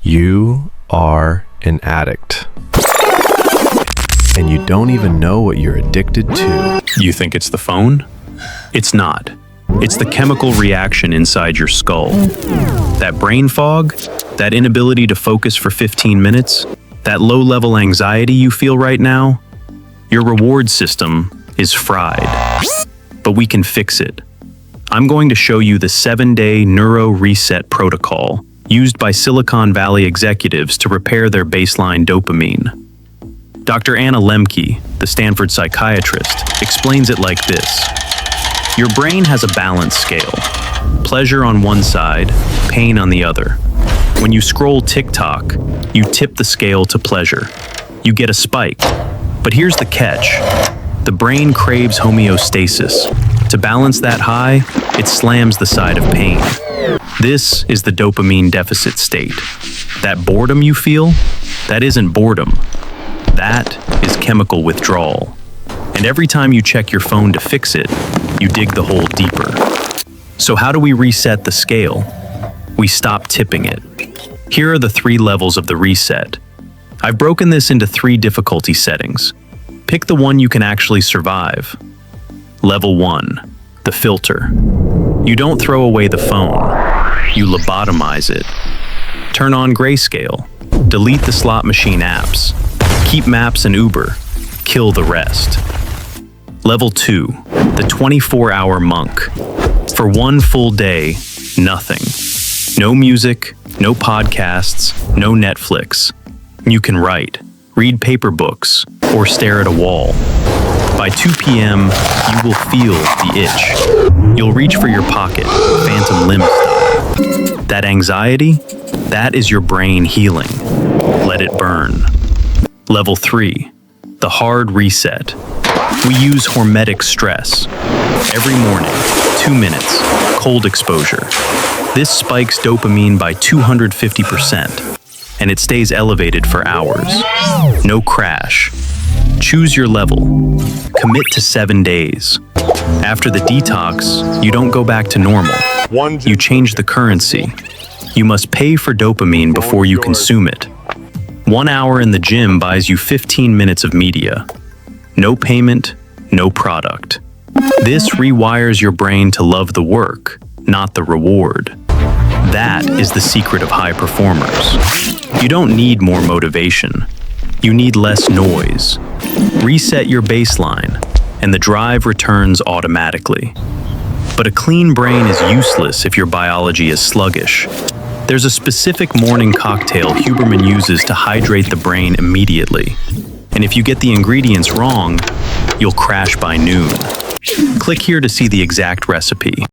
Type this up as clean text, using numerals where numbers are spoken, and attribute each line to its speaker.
Speaker 1: You are an addict. And you don't even know what you're addicted to.
Speaker 2: You think it's the phone? It's not. It's the chemical reaction inside your skull. That brain fog, that inability to focus for 15 minutes, that low-level anxiety you feel right now, your reward system is fried. But we can fix it. I'm going to show you the 7-day Neuro-Reset Protocol used by Silicon Valley executives to repair their baseline dopamine. Dr. Anna Lembke, the Stanford psychiatrist, explains it like this. Your brain has a balance scale. Pleasure on one side, pain on the other. When you scroll TikTok, you tip the scale to pleasure. You get a spike. But here's the catch. The brain craves homeostasis. To balance that high, it slams the side of pain. This is the dopamine deficit state. That boredom you feel, that isn't boredom. That is chemical withdrawal. And every time you check your phone to fix it, you dig the hole deeper. So how do we reset the scale? We stop tipping it. Here are the 3 levels of the reset. I've broken this into 3 difficulty settings. Pick the one you can actually survive. Level 1, the filter. You don't throw away the phone. You lobotomize it. Turn on Grayscale. Delete the slot machine apps. Keep Maps and Uber. Kill the rest. Level 2, the 24-hour monk. For 1 full day, nothing. No music, no podcasts, no Netflix. You can write, read paper books, or stare at a wall. By 2 p.m., you will feel the itch. You'll reach for your pocket, phantom limb style. That anxiety, that is your brain healing. Let it burn. Level 3, the hard reset. We use hormetic stress. Every morning, 2 minutes, cold exposure. This spikes dopamine by 250%, and it stays elevated for hours. No crash. Choose your level. Commit to 7 days. After the detox, you don't go back to normal. You change the currency. You must pay for dopamine before you consume it. 1 hour in the gym buys you 15 minutes of media. No payment, no product. This rewires your brain to love the work, not the reward. That is the secret of high performers. You don't need more motivation. You need less noise. Reset your baseline, and the drive returns automatically. But a clean brain is useless if your biology is sluggish. There's a specific morning cocktail Huberman uses to hydrate the brain immediately. And if you get the ingredients wrong, you'll crash by noon. Click here to see the exact recipe.